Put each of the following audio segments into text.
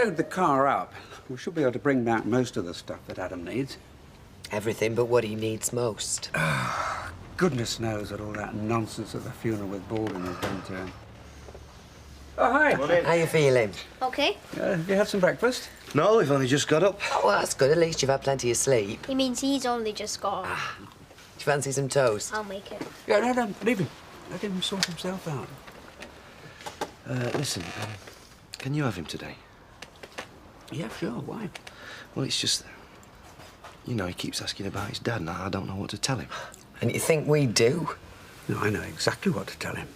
load the car up, we should be able to bring back most of the stuff that Adam needs. Everything but what he needs most. Goodness knows that all that nonsense at the funeral with Baldwin is going to... Oh, hi. How you feeling? OK. Have you had some breakfast? No, we've only just got up. Oh, well, that's good. At least you've had plenty of sleep. He means he's only just got up. Do you fancy some toast? I'll make it. Yeah, no, leave him. Let him sort himself out. Listen, can you have him today? Yeah, sure. Why? Well, it's just... You know, he keeps asking about his dad, and I don't know what to tell him. And you think we do? No, I know exactly what to tell him.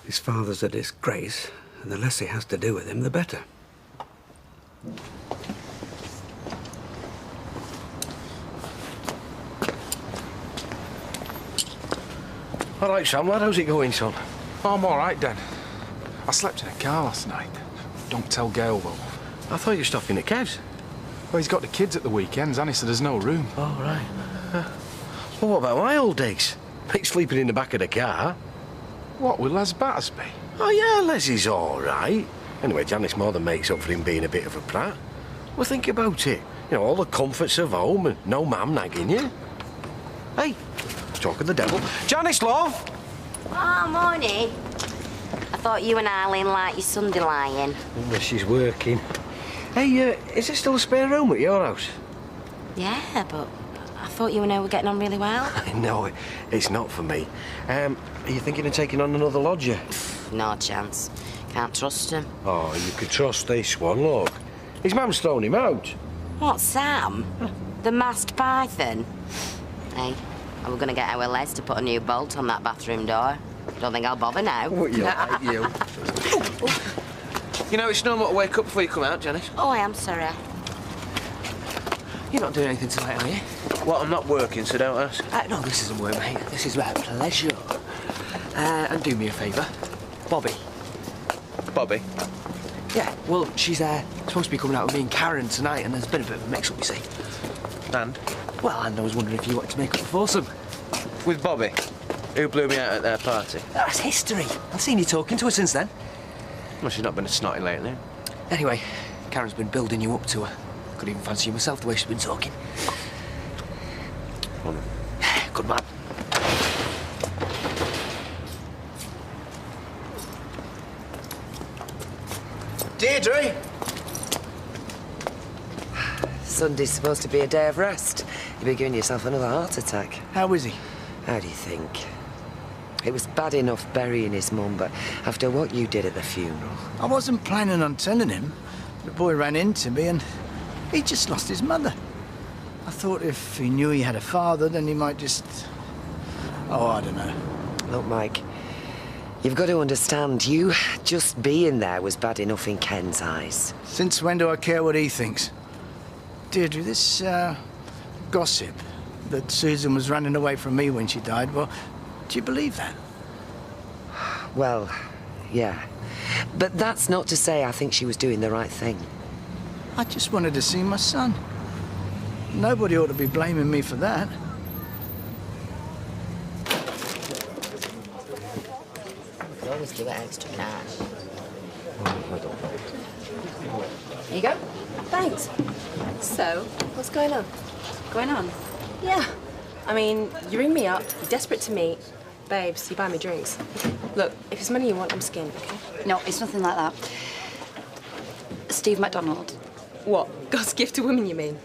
His father's a disgrace, and the less he has to do with him, the better. All right, Sam, lad, how's it going, son? Oh, I'm all right, Dan. I slept in a car last night. Don't tell Gail, though. I thought you were stopping at Kev's. Well, he's got the kids at the weekends, and he said there's no room. Oh, right. Well, what about my old days? Like sleeping in the back of the car. What, with Les Battersby? Oh, yeah, Leslie's all right. Anyway, Janice more than makes up for him being a bit of a prat. Well, think about it. You know, all the comforts of home and no mum nagging you. Hey, talk of the devil. Janice, love! Oh, morning. I thought you and Arlene liked your Sunday lying. Well, she's working. Hey, is there still a spare room at your house? Yeah, but I thought you and I were getting on really well. No, it's not for me. Are you thinking of taking on another lodger? No chance. Can't trust him. Oh, you could trust this one, look. His mum's thrown him out. What, Sam? The masked python? Hey, are we going to get our Les to put a new bolt on that bathroom door? Don't think I'll bother now. What, you like, you? You know, it's normal to wake up before you come out, Janice. Oh, I am sorry. You're not doing anything tonight, are you? Well, I'm not working, so don't ask. No, this isn't work, mate. This is about pleasure. And do me a favour. Bobby. Bobby? Yeah, well, she's supposed to be coming out with me and Karen tonight, and there's been a bit of a mix-up, you see. And? Well, and I was wondering if you wanted to make up a foursome. With Bobby? Who blew me out at their party? That's history. I've seen you talking to her since then. Well, she's not been a snotty lately. Anyway, Karen's been building you up to her. Could even fancy you myself the way she's been talking. Well, good man. Deirdre! Sunday's supposed to be a day of rest. You'll be giving yourself another heart attack. How is he? How do you think? It was bad enough burying his mum, but after what you did at the funeral... I wasn't planning on telling him. The boy ran into me and he just lost his mother. I thought if he knew he had a father, then he might just... Oh, I don't know. Look, Mike, you've got to understand, you just being there was bad enough in Ken's eyes. Since when do I care what he thinks? Deirdre, this gossip that Susan was running away from me when she died, well, do you believe that? Well, yeah. But that's not to say I think she was doing the right thing. I just wanted to see my son. Nobody ought to be blaming me for that. You can always give it extra cash. Here you go. Thanks. So, what's going on? Going on? Yeah. I mean, you ring me up, you're desperate to meet. Babes, you buy me drinks. Look, if it's money you want, I'm skinned, okay? No, it's nothing like that. Steve MacDonald. What? God's gift to women, you mean?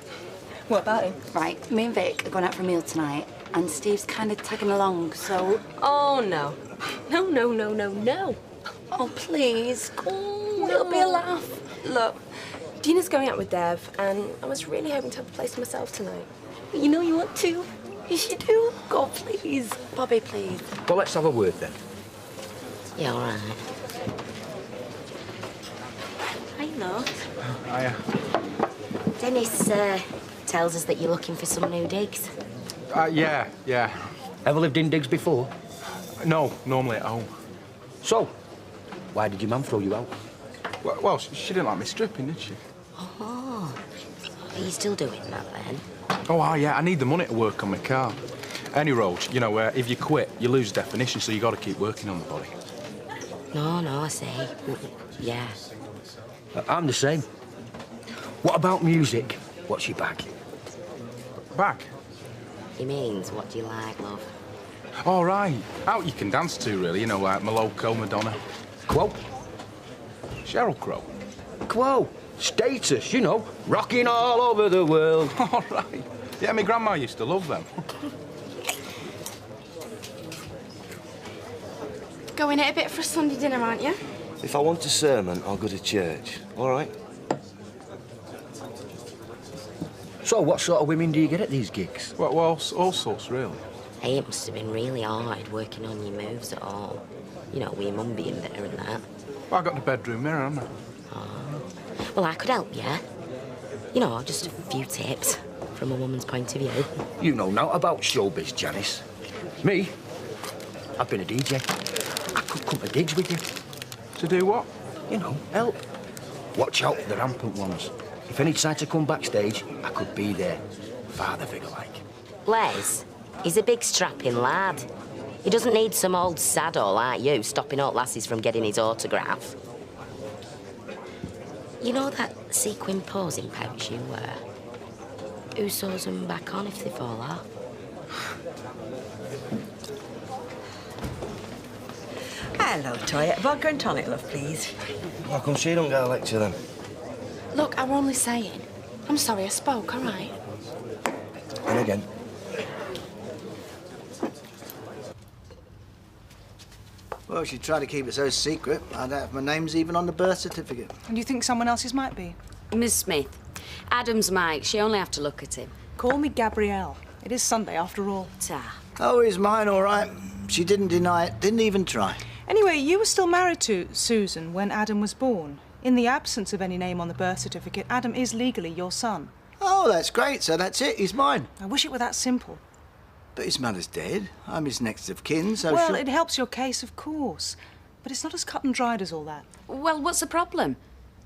What about him? Right, me and Vic are going out for a meal tonight, and Steve's kind of tagging along, so... Oh, no. No, no, no, no, no. Oh, please. Oh, it'll be a laugh. Look, Dina's going out with Dev, and I was really hoping to have a place to myself tonight. You know you want to. Yes, you do. God, please. Bobby, please. Well, let's have a word then. Yeah, all right. Hi, love. Hiya. Dennis tells us that you're looking for some new digs. Yeah. Ever lived in digs before? No, normally at home. So, why did your mum throw you out? Well, she didn't like me stripping, did she? Oh. Are you still doing that, then? Oh, yeah, I need the money to work on my car. Any road, you know, if you quit, you lose definition, so you got to keep working on the body. No, I see. Yeah. I'm the same. What about music? What's your bag? Bag? He means, what do you like, love? All right. Out you can dance to, really. You know, like Moloko, Madonna. Quo? Sheryl Crow. Quo? Status, you know, rocking all over the world. All right. Yeah, my grandma used to love them. Going out a bit for a Sunday dinner, aren't you? If I want a sermon, I'll go to church. All right? So what sort of women do you get at these gigs? Well, all sorts, really. Hey, it must have been really hard working on your moves at all. You know, with your mum being there and that. Well, I got the bedroom mirror, haven't I? Oh. Well, I could help you. You know, just a few tips from a woman's point of view. You know naught about showbiz, Janice. Me? I've been a DJ. I could come to gigs with you. To do what? You know, help. Watch out for the rampant ones. If any decide to come backstage, I could be there. Father figure like. Les, he's a big strapping lad. He doesn't need some old saddle like you stopping old lasses from getting his autograph. You know that sequin posing pouch you wear? Who sews them back on if they fall off? Hello, Toya. Vodka and tonic, love, please. How come she don't get a lecture then? Look, I were only saying. I'm sorry I spoke, all right? And again. Well, she tried to keep it so secret, I doubt if my name's even on the birth certificate. And you think someone else's might be? Miss Smith, Adam's Mike. She only have to look at him. Call me Gabrielle. It is Sunday, after all. Ta. Oh, he's mine, all right. She didn't deny it, didn't even try. Anyway, you were still married to Susan when Adam was born. In the absence of any name on the birth certificate, Adam is legally your son. Oh, that's great. So that's it. He's mine. I wish it were that simple. But his mother's dead. I'm his next of kin, so Well, it helps your case, of course. But it's not as cut and dried as all that. Well, what's the problem?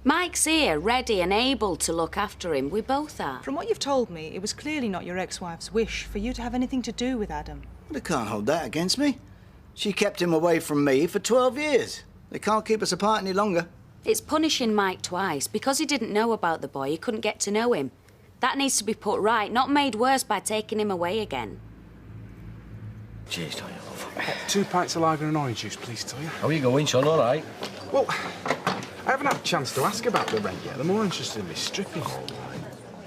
Mike's here, ready and able to look after him. We both are. From what you've told me, it was clearly not your ex-wife's wish for you to have anything to do with Adam. They can't hold that against me. She kept him away from me for 12 years. They can't keep us apart any longer. It's punishing Mike twice. Because he didn't know about the boy, he couldn't get to know him. That needs to be put right, not made worse by taking him away again. Cheers, Toya, love. 2 pints of lager and orange juice, please, Toya. How are you going, son? All right? Well, I haven't had a chance to ask about the rent yet. They're more interested in me stripping.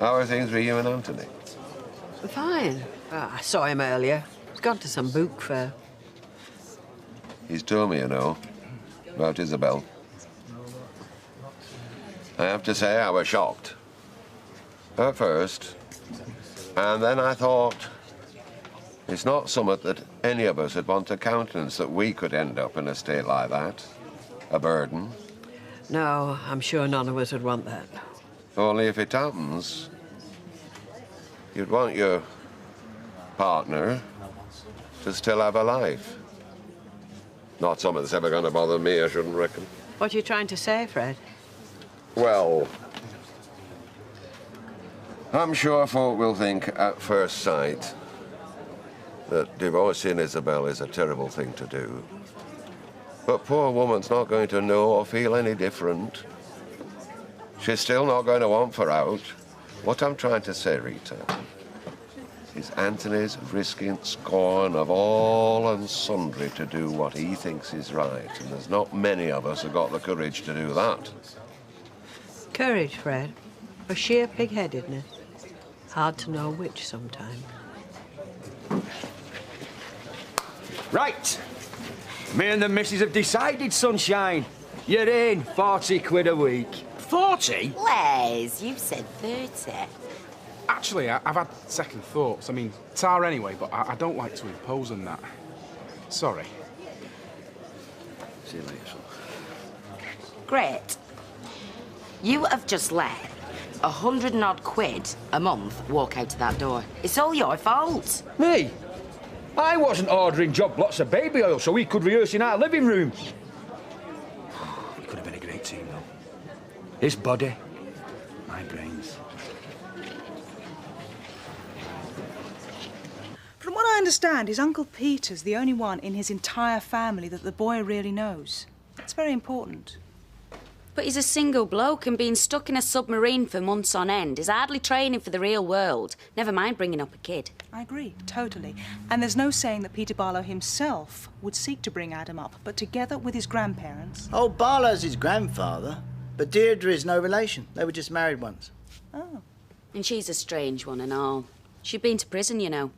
How are things with you and Anthony? Fine. I saw him earlier. He's gone to some book fair. He's told me, you know, about Isabel. I have to say I was shocked. At first. And then I thought, it's not something that any of us would want to countenance, that we could end up in a state like that. A burden. No, I'm sure none of us would want that. Only if it happens, you'd want your partner to still have a life. Not something that's ever going to bother me, I shouldn't reckon. What are you trying to say, Fred? Well, I'm sure folk will think at first sight that divorcing Isabel is a terrible thing to do. But poor woman's not going to know or feel any different. She's still not going to want for out. What I'm trying to say, Rita, is Anthony's risking scorn of all and sundry to do what he thinks is right, and there's not many of us who got the courage to do that. Courage, Fred, or sheer pig-headedness. Hard to know which sometimes. Right. Me and the missus have decided, sunshine. You're in. 40 quid a week. 40? Les, you said 30. Actually, I've had second thoughts. I mean, tar anyway, but I don't like to impose on that. Sorry. See you later, son. Great. You have just let 100 and odd quid a month walk out of that door. It's all your fault. Me? I wasn't ordering job lots of baby oil so we could rehearse in our living room. We could have been a great team, though. His body, my brains. From what I understand, his Uncle Peter's the only one in his entire family that the boy really knows. That's very important. But he's a single bloke, and being stuck in a submarine for months on end is hardly training for the real world, never mind bringing up a kid. I agree, totally. And there's no saying that Peter Barlow himself would seek to bring Adam up, but together with his grandparents... Oh, Barlow's his grandfather, but Deirdre is no relation. They were just married once. Oh. And she's a strange one and all. She'd been to prison, you know.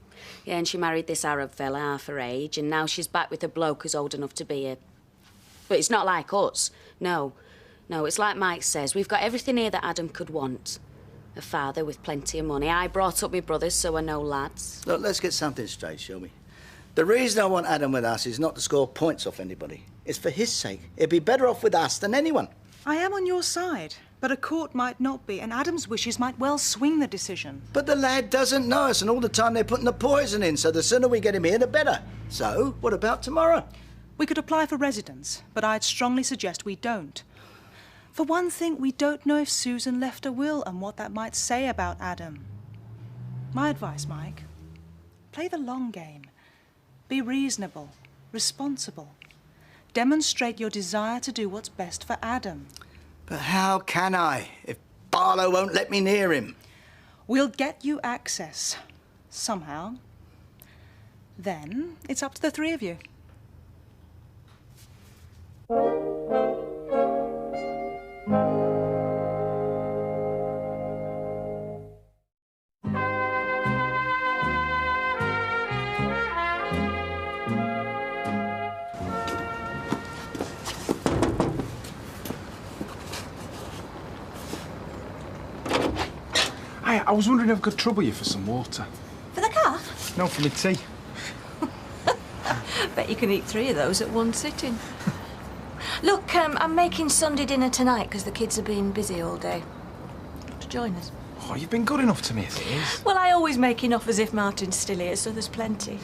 Yeah, and she married this Arab fella half her age, and now she's back with a bloke who's old enough to be a... But it's not like us, no. No, it's like Mike says, we've got everything here that Adam could want. A father with plenty of money. I brought up my brothers, so I know lads. Look, let's get something straight, shall we? The reason I want Adam with us is not to score points off anybody. It's for his sake. He'd be better off with us than anyone. I am on your side, but a court might not be, and Adam's wishes might well swing the decision. But the lad doesn't know us, and all the time they're putting the poison in, so the sooner we get him here, the better. So, what about tomorrow? We could apply for residence, but I'd strongly suggest we don't. For one thing, we don't know if Susan left a will and what that might say about Adam. My advice, Mike, play the long game. Be reasonable, responsible. Demonstrate your desire to do what's best for Adam. But how can I, if Barlow won't let me near him? We'll get you access, somehow. Then it's up to the three of you. I was wondering if I could trouble you for some water. For the car? No, for my tea. Bet you can eat 3 of those at one sitting. Look, I'm making Sunday dinner tonight because the kids have been busy all day. Want to join us? Oh, you've been good enough to me as it is. Well, I always make enough as if Martin's still here, so there's plenty.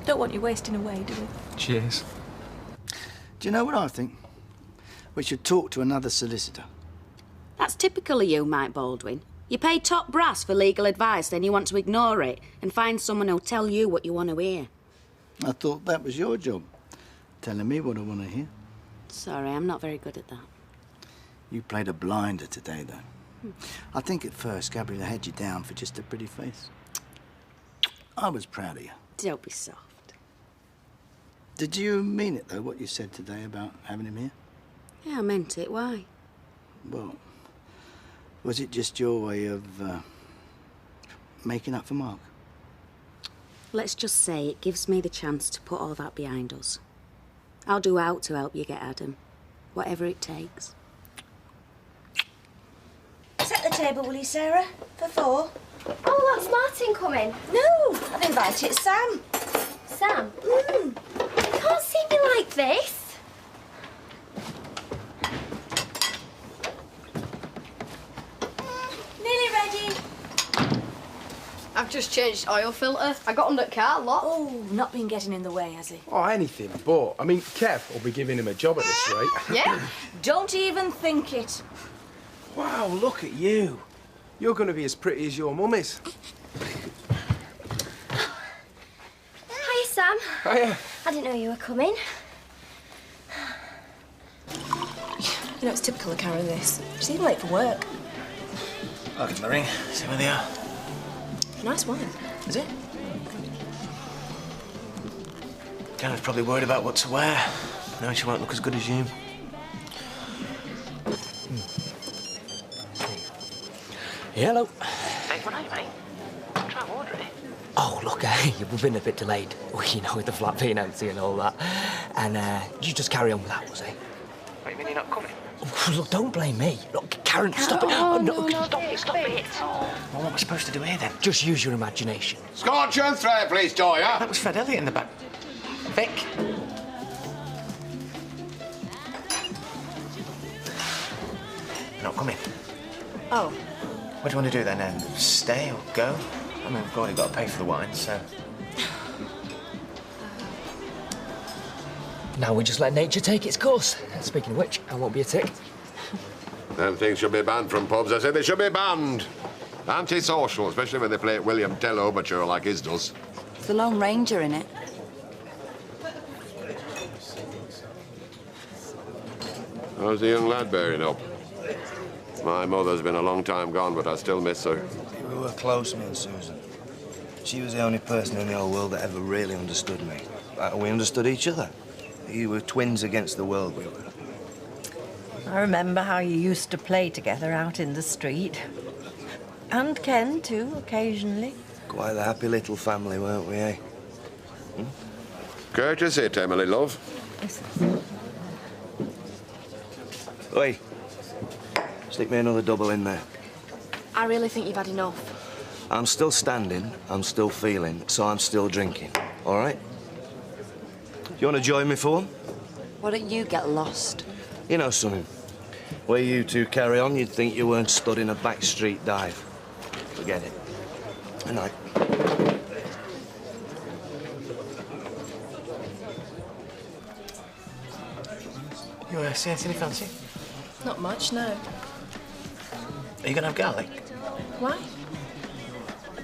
Don't want you wasting away, do we? Cheers. Do you know what I think? We should talk to another solicitor. That's typical of you, Mike Baldwin. You pay top brass for legal advice, then you want to ignore it and find someone who'll tell you what you want to hear. I thought that was your job, telling me what I want to hear. Sorry, I'm not very good at that. You played a blinder today, though. I think at first Gabriella had you down for just a pretty face. I was proud of you. Don't be soft. Did you mean it, though, what you said today about having him here? Yeah, I meant it. Why? Well, was it just your way of making up for Mark? Let's just say it gives me the chance to put all that behind us. I'll do out to help you get Adam. Whatever it takes. Set the table, will you, Sarah? For 4. Oh, that's Martin coming. No, I've invited Sam. Sam? You can't see me like this. Nearly ready. I've just changed oil filter. I got under car lock. Oh, not been getting in the way, has he? Oh, anything but. I mean, Kev will be giving him a job at this rate. Yeah? Don't even think it. Wow, look at you. You're going to be as pretty as your mum is. Hiya, Sam. Hiya. I didn't know you were coming. You know, it's typical of Karen, this. She's even late for work. I'll give them a ring, see where they are. Nice wine. Is it? Karen's probably worried about what to wear. No, she won't look as good as you. Hello. Hey, what are you, mate? Try and order it. Oh, look, we've been a bit delayed. Well, you know, with the flat being empty and all that. And you just carry on with that, was it? What, you mean you're not coming? Oh, look, don't blame me. Look, Karen, stop it. Oh, no, no, stop it, stop it. Oh. Well, what am I supposed to do here, then? Just use your imagination. Scotch and tray, please, Toya. That was Fred Elliott in the back. Vic. Not coming. Oh. What do you want to do then? Stay or go? I mean, we've already got to pay for the wine, so... Now we just let nature take its course. Speaking of which, I won't be a tick. Them things should be banned from pubs. I said they should be banned. Antisocial, especially when they play William Tell overture like his does. It's the Lone Ranger in it. How's the young lad bearing up? My mother's been a long time gone, but I still miss her. We were close, me and Susan. She was the only person in the whole world that ever really understood me. We understood each other. We were twins against the world, we were. I remember how you used to play together out in the street. And Ken, too, occasionally. Quite a happy little family, weren't we, eh? Courteous it, Emily, love. Oi, stick me another double in there. I really think you've had enough. I'm still standing, I'm still feeling, so I'm still drinking, all right? You want to join me for one? Why don't you get lost? You know something? Where you two carry on, you'd think you weren't stood in a back street dive. Forget it. Good night. You see anything you fancy? Not much, no. Are you going to have garlic? Why?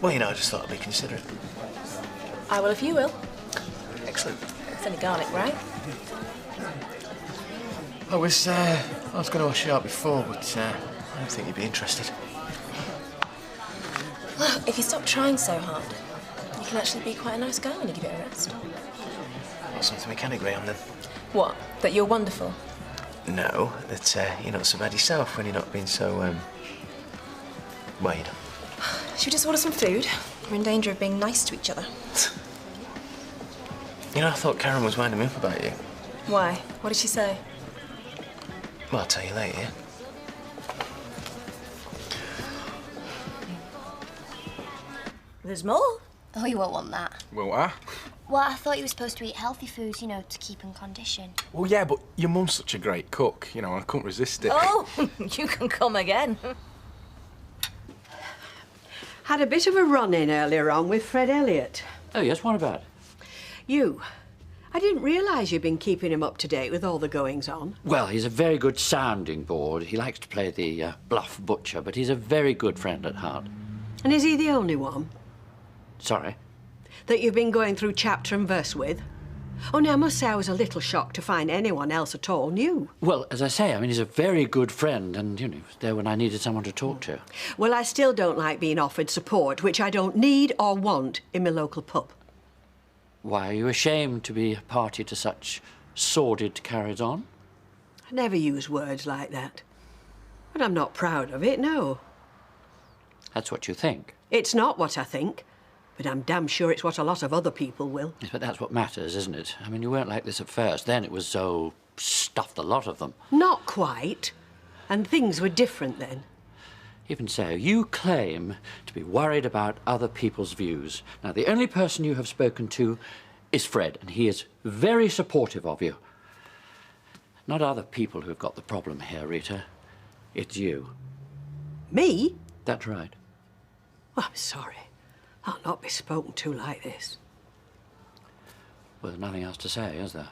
Well, you know, I just thought I'd be considerate. I will if you will. Excellent. It's only garlic, right? I was going to wash you out before, but I don't think you'd be interested. Well, if you stop trying so hard, you can actually be quite a nice guy when you give it a rest. Well, something we can agree on, then. What? That you're wonderful? No, that you're not so bad yourself when you're not being so, well, you know. Should we just order some food? We're in danger of being nice to each other. You know, I thought Karen was winding me up about you. Why? What did she say? Well, I'll tell you later, yeah? There's more. Oh, you won't want that. Well, ah? Well, I thought you were supposed to eat healthy foods, you know, to keep in condition. Well, yeah, but your mum's such a great cook, you know, I couldn't resist it. Oh, you can come again. Had a bit of a run-in earlier on with Fred Elliott. Oh, yes, what about? You. I didn't realise you'd been keeping him up to date with all the goings-on. Well, he's a very good sounding board. He likes to play the bluff butcher, but he's a very good friend at heart. And is he the only one Sorry? that you've been going through chapter and verse with? Oh, now, I must say I was a little shocked to find anyone else at all new. Well, as I say, I mean, he's a very good friend and, you know, he was there when I needed someone to talk to. Well, I still don't like being offered support, which I don't need or want in my local pub. Why, are you ashamed to be a party to such sordid carriage-on? I never use words like that. But I'm not proud of it, no. That's what you think. It's not what I think, but I'm damn sure it's what a lot of other people will. Yes, but that's what matters, isn't it? I mean, you weren't like this at first. Then it was so stuffed, a lot of them. Not quite. And things were different then. Even so, you claim to be worried about other people's views. Now, the only person you have spoken to is Fred, and he is very supportive of you. Not other people who've got the problem here, Rita. It's you. Me? That's right. Well, I'm sorry. I'll not be spoken to like this. Well, there's nothing else to say, is there?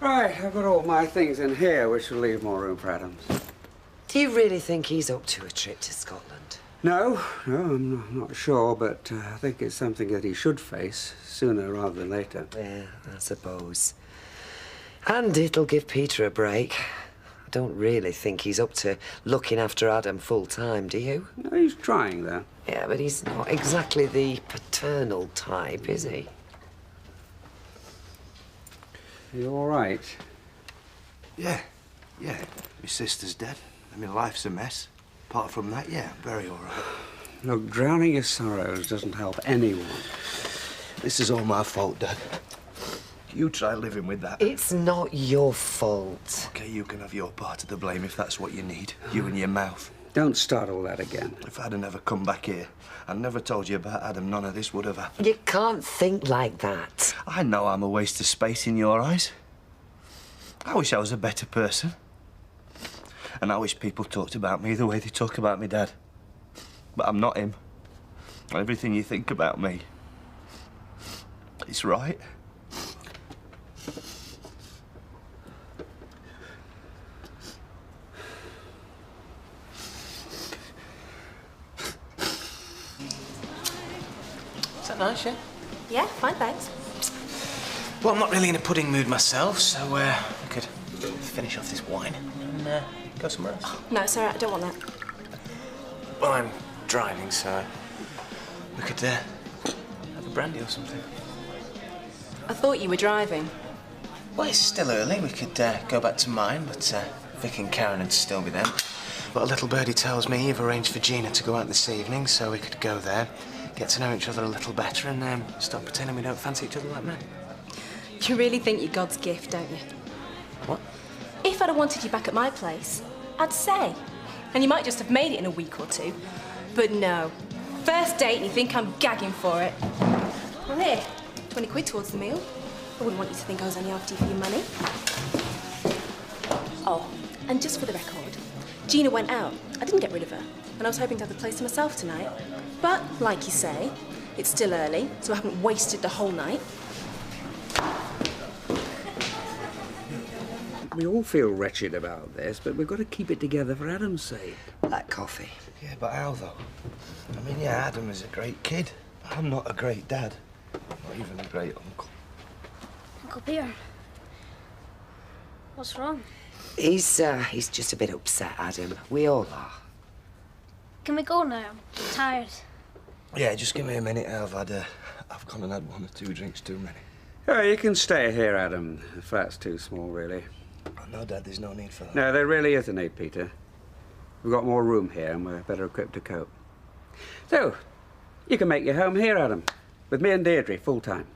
Right, I've got all my things in here, which will leave more room for Adams. Do you really think he's up to a trip to Scotland? No, I'm not sure, but I think it's something that he should face sooner rather than later. Yeah, I suppose. And it'll give Peter a break. I don't really think he's up to looking after Adam full-time, do you? No, he's trying, though. Yeah, but he's not exactly the paternal type, is he? You all right? Yeah. My sister's dead. I mean, life's a mess. Apart from that, yeah, I'm very all right. Look, drowning your sorrows doesn't help anyone. This is all my fault, Dad. You try living with that. It's not your fault. OK, you can have your part of the blame if that's what you need. You and your mouth. Don't start all that again. If I'd have never come back here and never told you about Adam, none of this would have happened. You can't think like that. I know I'm a waste of space in your eyes. I wish I was a better person. And I wish people talked about me the way they talk about me, Dad. But I'm not him. Everything you think about me, it's right. nice, yeah. Yeah, fine, thanks. Well, I'm not really in a pudding mood myself, so we could finish off this wine and go somewhere else. No, Sarah, I don't want that. Well, I'm driving, so we could have a brandy or something. I thought you were driving. Well, it's still early. We could go back to mine, but Vic and Karen would still be there. But a little birdie tells me you've arranged for Gina to go out this evening, so we could go there, get to know each other a little better, and stop pretending we don't fancy each other like men. You really think you're God's gift, don't you? What? If I'd have wanted you back at my place, I'd say. And you might just have made it in a week or two. But no. First date and you think I'm gagging for it. Well, here, 20 quid towards the meal. I wouldn't want you to think I was only after you for your money. Oh, and just for the record, Gina went out. I didn't get rid of her. And I was hoping to have the place to myself tonight. But, like you say, it's still early, so I haven't wasted the whole night. We all feel wretched about this, but we've got to keep it together for Adam's sake. That coffee. Yeah, but how, though? I mean, yeah, Adam is a great kid. I'm not a great dad. Not even a great uncle. Uncle Peter. What's wrong? He's just a bit upset, Adam. We all are. Can we go now? I'm tired. Yeah, just give me a minute. I've gone and had 1 or 2 drinks too many. Oh, you can stay here, Adam. The flat's too small, really. Oh, no, Dad, there's no need for that. No, there really is a need, Peter. We've got more room here and we're better equipped to cope. So, you can make your home here, Adam, with me and Deirdre full-time.